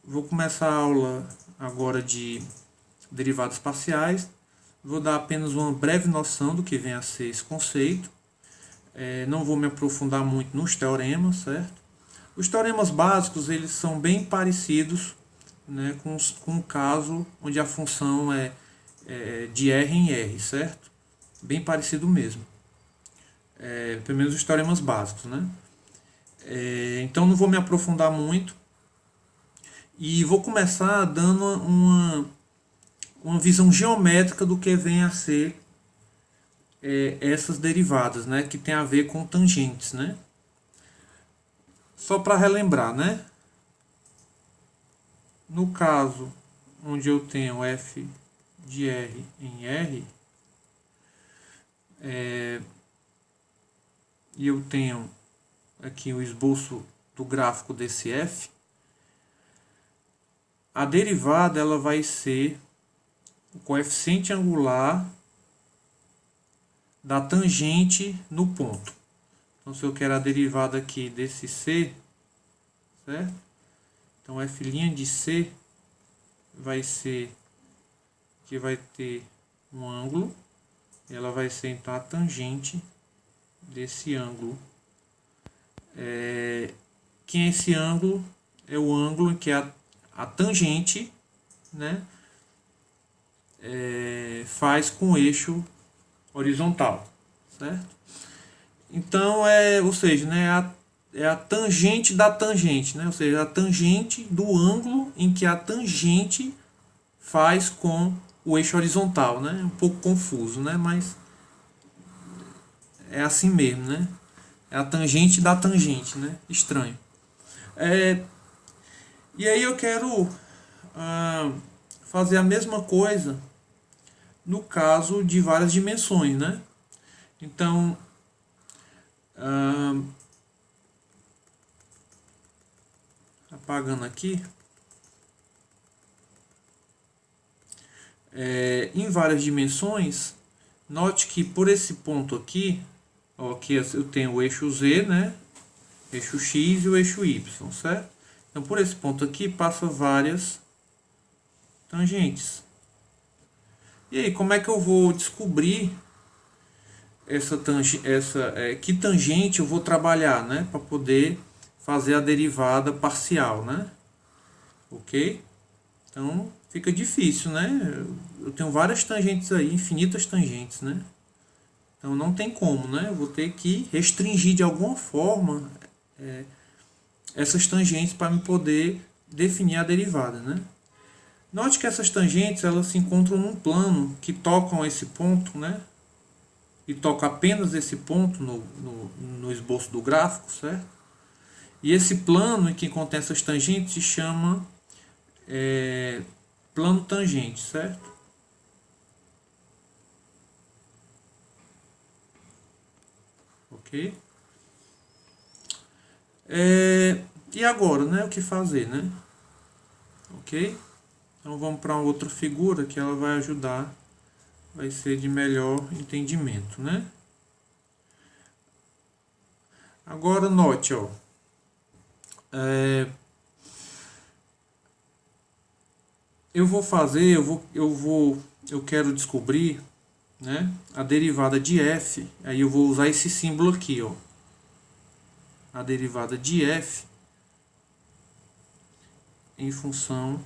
Vou começar a aula agora de derivadas parciais. Vou dar apenas uma breve noção do que vem a ser esse conceito. Não vou me aprofundar muito nos teoremas, certo? Os teoremas básicos, eles são bem parecidos, né, com o caso onde a função é de R em R, certo? Bem parecido mesmo. Pelo menos os teoremas básicos, né? Então não vou me aprofundar muito. E vou começar dando uma visão geométrica do que vem a ser essas derivadas, né, que tem a ver com tangentes, né? Só para relembrar, né? No caso onde eu tenho f de R em R, e eu tenho aqui o esboço do gráfico desse f, a derivada ela vai ser o coeficiente angular da tangente no ponto. Então, se eu quero a derivada aqui desse C, certo? Então, f' de C vai ser que vai ter um ângulo, e ela vai ser então a tangente desse ângulo. Quem é esse ângulo? É o ângulo em que a tangente, né, faz com o eixo horizontal, certo? Então, ou seja, né, é a tangente da tangente, né? Ou seja, a tangente do ângulo em que a tangente faz com o eixo horizontal, né? Um pouco confuso, né? Mas é assim mesmo, né? É a tangente da tangente, né? Estranho. E aí eu quero fazer a mesma coisa no caso de várias dimensões, né? Então, apagando aqui, em várias dimensões, note que por esse ponto aqui, ó, aqui eu tenho o eixo Z, né? Eixo X e o eixo Y, certo? Então, por esse ponto aqui passa várias tangentes. E aí, como é que eu vou descobrir que tangente eu vou trabalhar, né, para poder fazer a derivada parcial, né? Ok? Então fica difícil, né? Eu tenho várias tangentes aí, infinitas tangentes, né? Então não tem como, né? Eu vou ter que restringir de alguma forma essas tangentes para me poder definir a derivada, né? Note que essas tangentes elas se encontram num plano que tocam esse ponto, né? E toca apenas esse ponto no esboço do gráfico, certo? E esse plano em que contém essas tangentes se chama plano tangente, certo? Ok? E agora, né? O que fazer, né? Ok? Então vamos para outra figura que ela vai ajudar, vai ser de melhor entendimento, né? Agora note, ó. Eu quero descobrir, né, a derivada de f. Aí eu vou usar esse símbolo aqui, ó. A derivada de f em função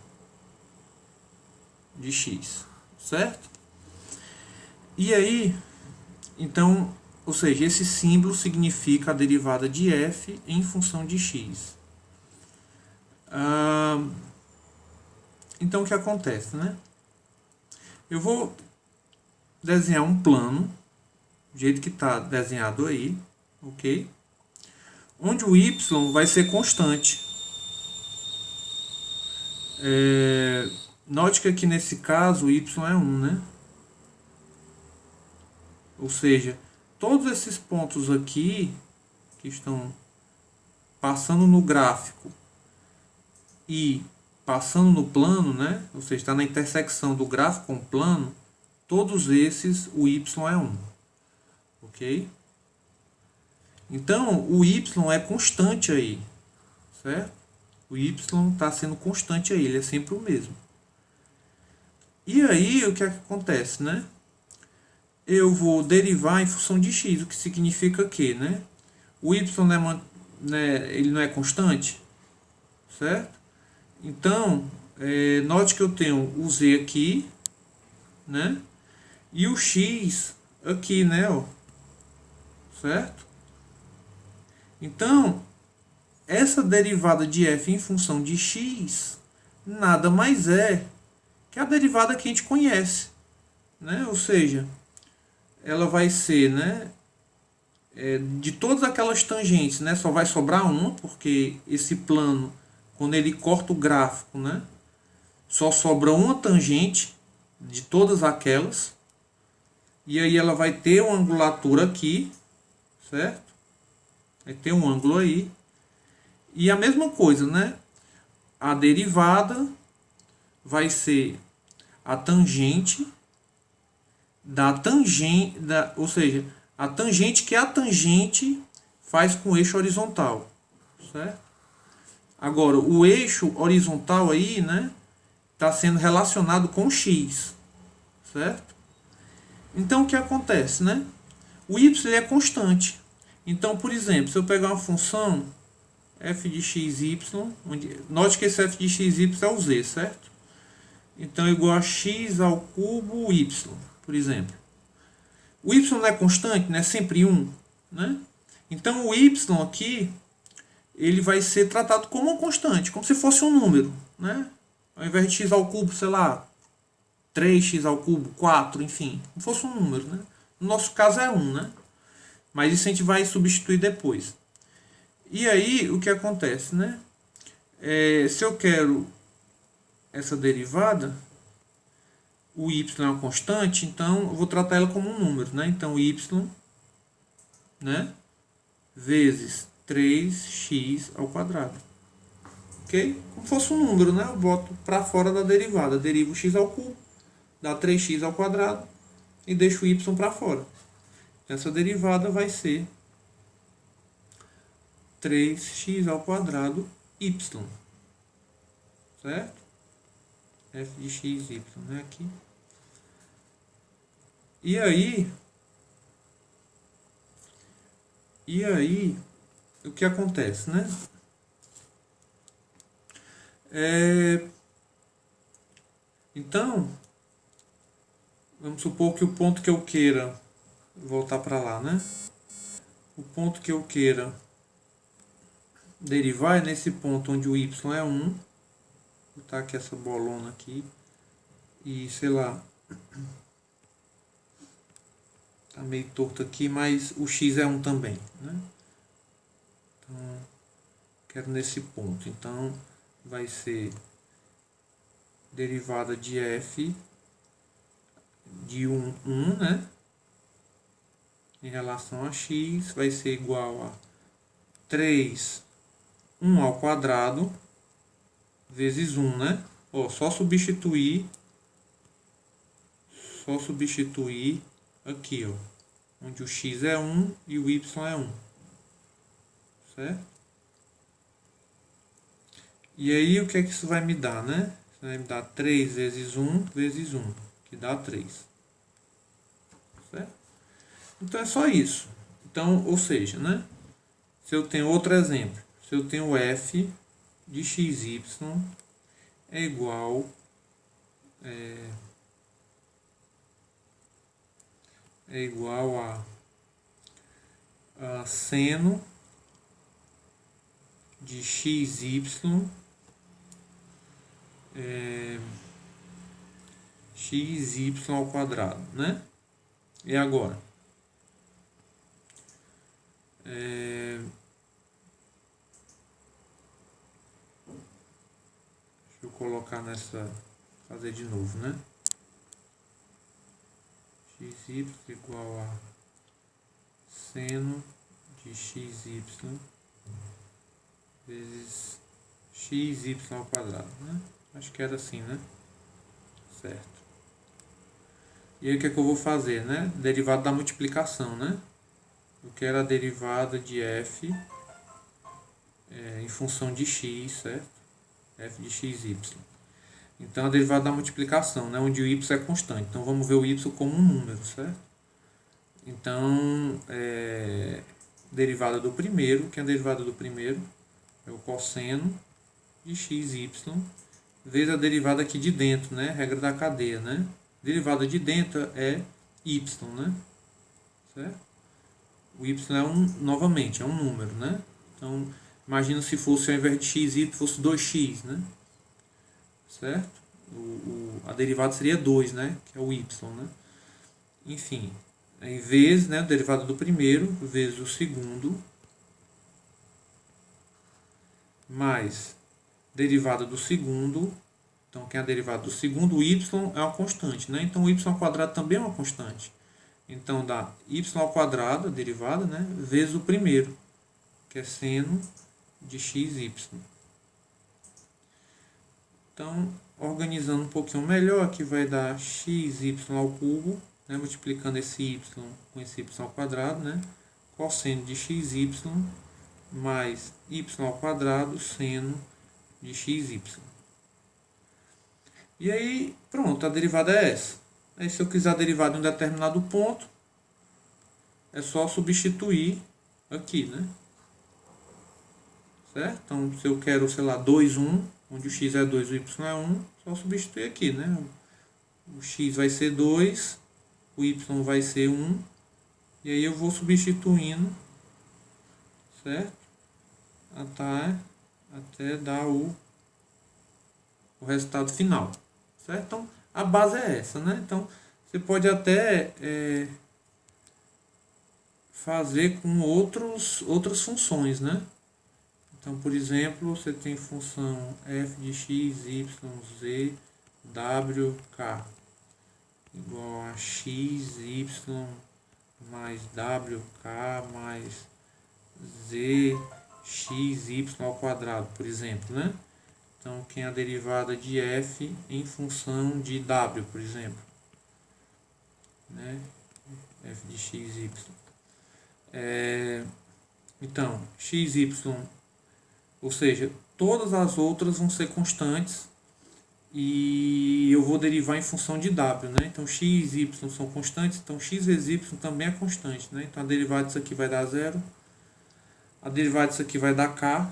de x, certo? E aí, então, ou seja, esse símbolo significa a derivada de f em função de x. Então o que acontece, né? Eu vou desenhar um plano, do jeito que está desenhado aí, ok? Onde o y vai ser constante. Note que aqui nesse caso o y é 1, né? Ou seja, todos esses pontos aqui que estão passando no gráfico e passando no plano, né? Ou seja, está na intersecção do gráfico com o plano, todos esses o y é 1. Ok? Então, o y é constante aí, certo? O y está sendo constante aí, ele é sempre o mesmo. E aí, o que é que acontece, né? Eu vou derivar em função de x, o que significa que, né? O y ele não é constante, certo? Então, note que eu tenho o z aqui, né? E o x aqui, né? Ó, certo? Então, essa derivada de f em função de x nada mais é que a derivada que a gente conhece, né? Ou seja, ela vai ser, né, de todas aquelas tangentes, né, só vai sobrar uma, porque esse plano, quando ele corta o gráfico, né, só sobra uma tangente de todas aquelas, e aí ela vai ter uma angulatura aqui, certo? Vai ter um ângulo aí, e a mesma coisa, né, a derivada vai ser a tangente da tangente, ou seja, a tangente que a tangente faz com o eixo horizontal, certo? Agora, o eixo horizontal aí, né, está sendo relacionado com x, certo? Então, o que acontece, né? O y ele é constante. Então, por exemplo, se eu pegar uma função f de xy, note que esse f de xy é o z, certo? Então, é igual a x ao cubo y, por exemplo. O y não é constante, né? Sempre 1, né? Então, o y aqui, ele vai ser tratado como uma constante, como se fosse um número, né? Ao invés de x ao cubo, sei lá, 3x ao cubo, 4, enfim, como se fosse um número, né? No nosso caso é 1, né? Mas isso a gente vai substituir depois. E aí, o que acontece, né? Se eu quero essa derivada, o y é uma constante, então eu vou tratar ela como um número, né? Então, y, né, vezes 3x ao quadrado. Ok? Como se fosse um número, né? Eu boto para fora da derivada. Derivo x ao cubo, dá 3x ao quadrado e deixo o y para fora. Essa derivada vai ser 3x ao quadrado y. Certo? f de x, y, né? Aqui. E aí, o que acontece, né? Então, vamos supor que o ponto que eu queira voltar para lá, né? O ponto que eu queira derivar é nesse ponto onde o y é 1. Vou botar aqui essa bolona aqui. E, sei lá, tá meio torto aqui, mas o x é 1 também, né? Então, quero nesse ponto. Então, vai ser derivada de f de 1, né? Em relação a x, vai ser igual a 3, 1 ao quadrado, vezes 1, né? Ó, só substituir aqui, ó, onde o x é 1 e o y é 1, certo? E aí, o que é que isso vai me dar, né? Isso vai me dar 3 vezes 1 vezes 1, que dá 3. Certo? Então, é só isso. Então, ou seja, né? Se eu tenho outro exemplo, se eu tenho f de xy é igual a seno de xy xy ao quadrado, né? E agora? Deixa eu colocar fazer de novo, né? xy igual a seno de xy vezes xy ao quadrado, né? Acho que era assim, né? Certo. E aí o que é que eu vou fazer, né? Derivada da multiplicação, né? Eu quero a derivada de f em função de x, certo? f de xy. Então a derivada da multiplicação, né, onde o y é constante. Então vamos ver o y como um número, certo? Então, derivada do primeiro, que é a derivada do primeiro, é o cosseno de xy, vezes a derivada aqui de dentro, né, regra da cadeia, né? Derivada de dentro é y, né? Certo? O y novamente, é um número, né? Então, imagina se fosse, ao invés de xy, fosse 2x, né? Certo? A derivada seria 2, né? Que é o y, né? Enfim, em vez, né, a derivada do primeiro, vezes o segundo, mais derivada do segundo. Então, quem é a derivada do segundo? O y é uma constante, né? Então, o y ao quadrado também é uma constante. Então, dá y ao quadrado, a derivada, né? Vezes o primeiro, que é seno de xy. Então, organizando um pouquinho melhor, aqui vai dar xy ao cubo, né? Multiplicando esse y com esse y ao quadrado, né? Cosseno de xy mais y ao quadrado seno de xy. E aí, pronto, a derivada é essa. Aí, se eu quiser a derivada em um determinado ponto, é só substituir aqui, né? Certo? Então, se eu quero, sei lá, 2, 1, onde o x é 2 e o y é 1, só substituir aqui, né? O x vai ser 2, o y vai ser 1, e aí eu vou substituindo, certo? Até dar o resultado final, certo? Então, a base é essa, né? Então, você pode até fazer com outras funções, né? Então, por exemplo, você tem função f de x, y, z, w, k igual a x, y mais w, k mais z, x, y ao quadrado, por exemplo, né? Então, quem é a derivada de f em função de w, por exemplo, né? f de x, y. Então, x, y, ou seja, todas as outras vão ser constantes e eu vou derivar em função de w, né? Então, x e y são constantes, então x vezes y também é constante, né? Então, a derivada disso aqui vai dar 0, a derivada disso aqui vai dar k,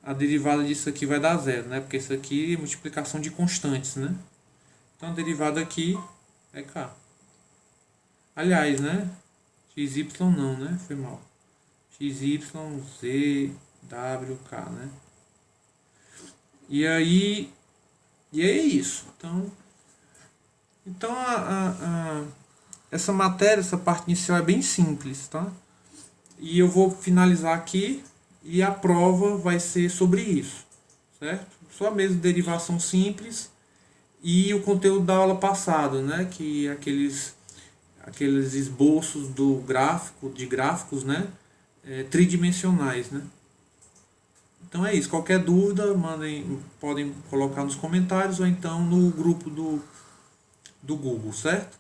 a derivada disso aqui vai dar 0, né? Porque isso aqui é multiplicação de constantes, né? Então, a derivada aqui é k. Aliás, né? x, y não, né? Foi mal. x, y, z, w, k, né? E aí, é isso. Então essa matéria, essa parte inicial é bem simples, tá? E eu vou finalizar aqui e a prova vai ser sobre isso, certo? Só mesmo derivação simples e o conteúdo da aula passada, né? Que aqueles esboços de gráficos, né? Tridimensionais, né? Então é isso. Qualquer dúvida, podem colocar nos comentários ou então no grupo do Google, certo?